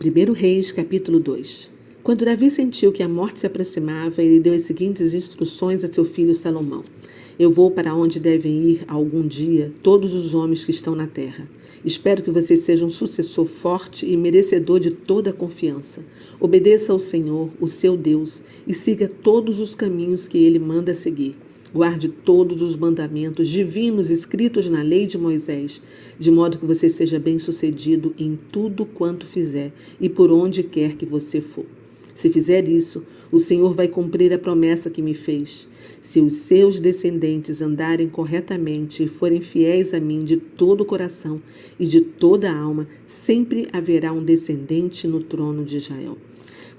1 Reis, capítulo 2. Quando Davi sentiu que a morte se aproximava, ele deu as seguintes instruções a seu filho Salomão. Eu vou para onde devem ir algum dia todos os homens que estão na terra. Espero que você seja um sucessor forte e merecedor de toda a confiança. Obedeça ao Senhor, o seu Deus, e siga todos os caminhos que ele manda seguir. Guarde todos os mandamentos divinos escritos na lei de Moisés, de modo que você seja bem-sucedido em tudo quanto fizer e por onde quer que você for. Se fizer isso, o Senhor vai cumprir a promessa que me fez. Se os seus descendentes andarem corretamente e forem fiéis a mim de todo o coração e de toda a alma, sempre haverá um descendente no trono de Israel.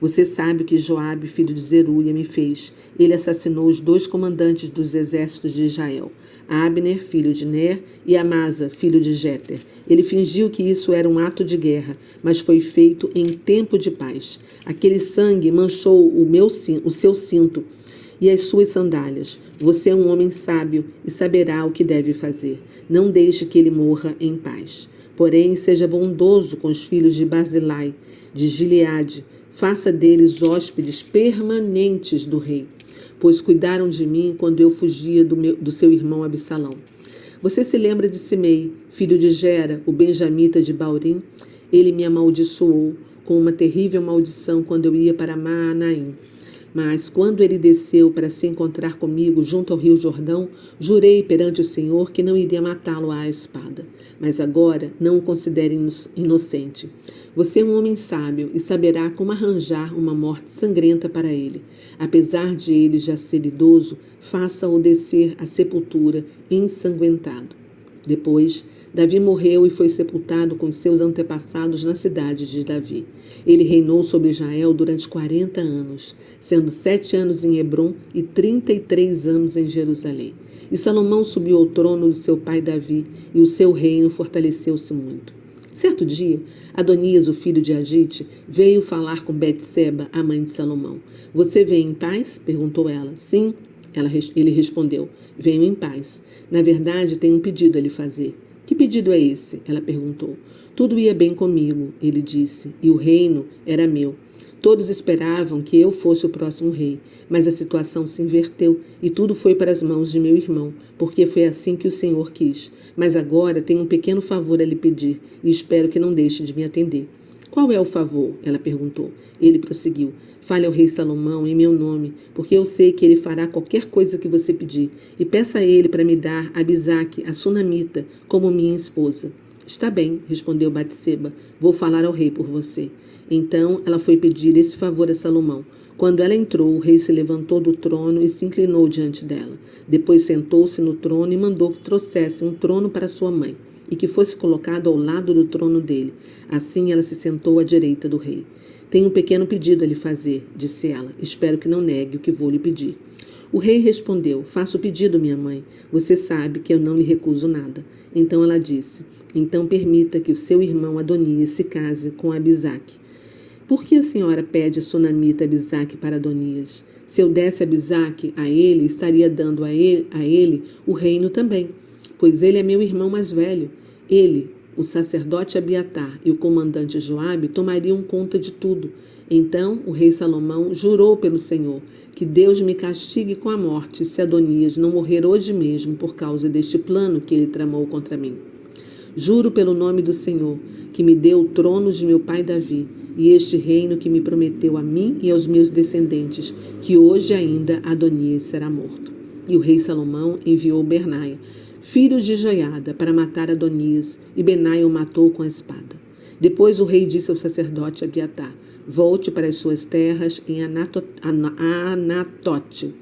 Você sabe o que Joabe, filho de Zeruia, me fez. Ele assassinou os 2 comandantes dos exércitos de Israel, Abner, filho de Ner, e Amasa, filho de Jéter. Ele fingiu que isso era um ato de guerra, mas foi feito em tempo de paz. Aquele sangue manchou o seu cinto e as suas sandálias. Você é um homem sábio e saberá o que deve fazer. Não deixe que ele morra em paz. Porém, seja bondoso com os filhos de Barzilai, de Gileade. Faça deles hóspedes permanentes do rei, pois cuidaram de mim quando eu fugia do seu irmão Absalão. Você se lembra de Simei, filho de Gera, o benjamita de Baurim? Ele me amaldiçoou com uma terrível maldição quando eu ia para Maanaim. Mas quando ele desceu para se encontrar comigo junto ao rio Jordão, jurei perante o Senhor que não iria matá-lo à espada. Mas agora não o considere inocente. Você é um homem sábio e saberá como arranjar uma morte sangrenta para ele. Apesar de ele já ser idoso, faça-o descer à sepultura ensanguentado. Depois, Davi morreu e foi sepultado com seus antepassados na cidade de Davi. Ele reinou sobre Israel durante 40 anos, sendo 7 anos em Hebrom e 33 anos em Jerusalém. E Salomão subiu ao trono de seu pai Davi, e o seu reino fortaleceu-se muito. Certo dia, Adonias, o filho de Agite, veio falar com Betseba, a mãe de Salomão. Você vem em paz? Perguntou ela. Sim, ele respondeu. Venho em paz. Na verdade, tenho um pedido a lhe fazer. Que pedido é esse? Ela perguntou. Tudo ia bem comigo, ele disse, e o reino era meu. Todos esperavam que eu fosse o próximo rei, mas a situação se inverteu e tudo foi para as mãos de meu irmão, porque foi assim que o Senhor quis. Mas agora tenho um pequeno favor a lhe pedir e espero que não deixe de me atender. Qual é o favor? Ela perguntou. Ele prosseguiu. Fale ao rei Salomão em meu nome, porque eu sei que ele fará qualquer coisa que você pedir, e peça a ele para me dar Abisaque, a sunamita, como minha esposa. Está bem, respondeu Batseba. Vou falar ao rei por você. Então ela foi pedir esse favor a Salomão. Quando ela entrou, o rei se levantou do trono e se inclinou diante dela. Depois sentou-se no trono e mandou que trouxesse um trono para sua mãe e que fosse colocado ao lado do trono dele. Assim ela se sentou à direita do rei. Tenho um pequeno pedido a lhe fazer, disse ela. Espero que não negue o que vou lhe pedir. O rei respondeu, faça o pedido, minha mãe. Você sabe que eu não lhe recuso nada. Então ela disse, então permita que o seu irmão Adonias se case com Abisaque. Por que a senhora pede a sunamita Abisaque para Adonias? Se eu desse Abisaque a ele, estaria dando a ele o reino também, pois ele é meu irmão mais velho. Ele, o sacerdote Abiatar e o comandante Joabe tomariam conta de tudo. Então o rei Salomão jurou pelo Senhor que Deus me castigue com a morte se Adonias não morrer hoje mesmo por causa deste plano que ele tramou contra mim. Juro pelo nome do Senhor que me deu o trono de meu pai Davi e este reino que me prometeu a mim e aos meus descendentes, que hoje ainda Adonias será morto. E o rei Salomão enviou Bernaia, filho de Joiada, para matar Adonias, e Benaia o matou com a espada. Depois o rei disse ao sacerdote Abiatar, volte para as suas terras em Anatote.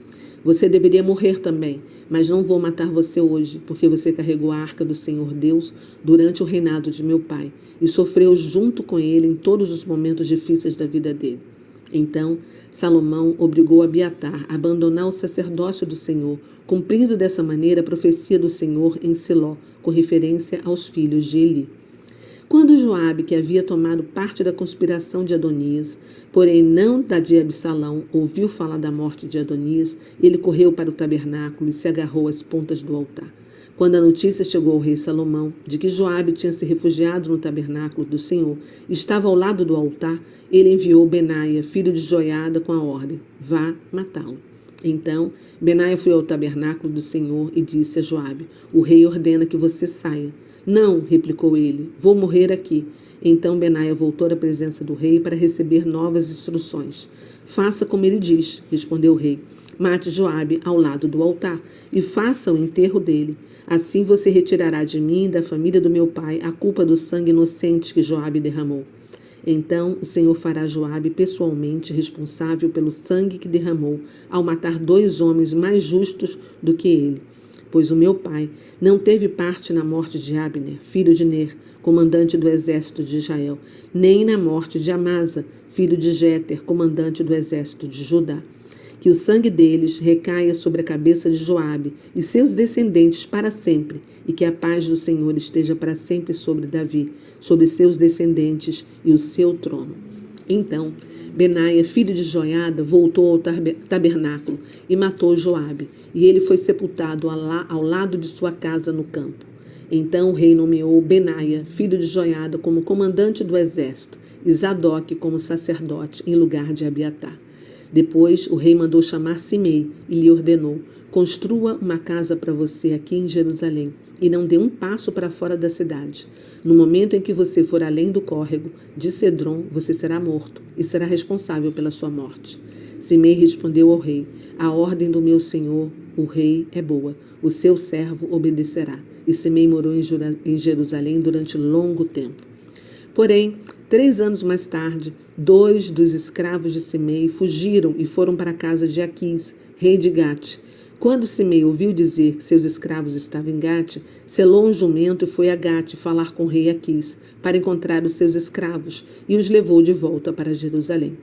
Você deveria morrer também, mas não vou matar você hoje, porque você carregou a arca do Senhor Deus durante o reinado de meu pai e sofreu junto com ele em todos os momentos difíceis da vida dele. Então, Salomão obrigou Abiatar a abandonar o sacerdócio do Senhor, cumprindo dessa maneira a profecia do Senhor em Siló, com referência aos filhos de Eli. Quando Joabe, que havia tomado parte da conspiração de Adonias, porém não da de Absalão, ouviu falar da morte de Adonias, ele correu para o tabernáculo e se agarrou às pontas do altar. Quando a notícia chegou ao rei Salomão de que Joabe tinha se refugiado no tabernáculo do Senhor e estava ao lado do altar, ele enviou Benaia, filho de Joiada, com a ordem: vá matá-lo. Então, Benaia foi ao tabernáculo do Senhor e disse a Joabe: o rei ordena que você saia. Não, replicou ele, vou morrer aqui. Então Benaia voltou à presença do rei para receber novas instruções. Faça como ele diz, respondeu o rei. Mate Joabe ao lado do altar e faça o enterro dele. Assim você retirará de mim e da família do meu pai a culpa do sangue inocente que Joabe derramou. Então o Senhor fará Joabe pessoalmente responsável pelo sangue que derramou ao matar 2 homens mais justos do que ele. Pois o meu pai não teve parte na morte de Abner, filho de Ner, comandante do exército de Israel, nem na morte de Amasa, filho de Jéter, comandante do exército de Judá. Que o sangue deles recaia sobre a cabeça de Joabe e seus descendentes para sempre, e que a paz do Senhor esteja para sempre sobre Davi, sobre seus descendentes e o seu trono. Então, Benaia, filho de Joiada, voltou ao tabernáculo e matou Joabe, e ele foi sepultado ao lado de sua casa no campo. Então o rei nomeou Benaia, filho de Joiada, como comandante do exército, e Zadok como sacerdote em lugar de Abiatar. Depois o rei mandou chamar Simei e lhe ordenou: construa uma casa para você aqui em Jerusalém e não dê um passo para fora da cidade. No momento em que você for além do córrego de Cedron, você será morto e será responsável pela sua morte. Simei respondeu ao rei: a ordem do meu senhor, o rei, é boa. O seu servo obedecerá. E Simei morou em Jerusalém durante longo tempo. Porém, 3 anos mais tarde, 2 dos escravos de Simei fugiram e foram para a casa de Aquis, rei de Gate. Quando Simei ouviu dizer que seus escravos estavam em Gate, selou um jumento e foi a Gate falar com o rei Aquis para encontrar os seus escravos e os levou de volta para Jerusalém.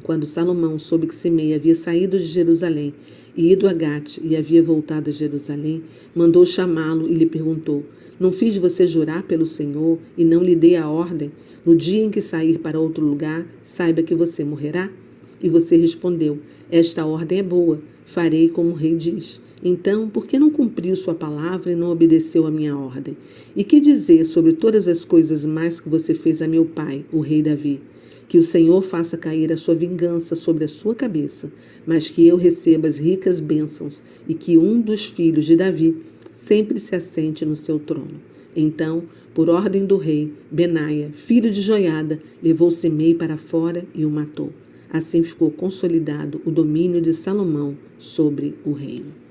Quando Salomão soube que Simei havia saído de Jerusalém e ido a Gate e havia voltado a Jerusalém, mandou chamá-lo e lhe perguntou: não fiz você jurar pelo Senhor e não lhe dei a ordem? No dia em que sair para outro lugar, saiba que você morrerá? E você respondeu: esta ordem é boa, farei como o rei diz. Então, por que não cumpriu sua palavra e não obedeceu a minha ordem? E que dizer sobre todas as coisas mais que você fez a meu pai, o rei Davi? Que o Senhor faça cair a sua vingança sobre a sua cabeça, mas que eu receba as ricas bênçãos e que um dos filhos de Davi sempre se assente no seu trono. Então, por ordem do rei, Benaia, filho de Joiada, levou Simei para fora e o matou. Assim ficou consolidado o domínio de Salomão sobre o reino.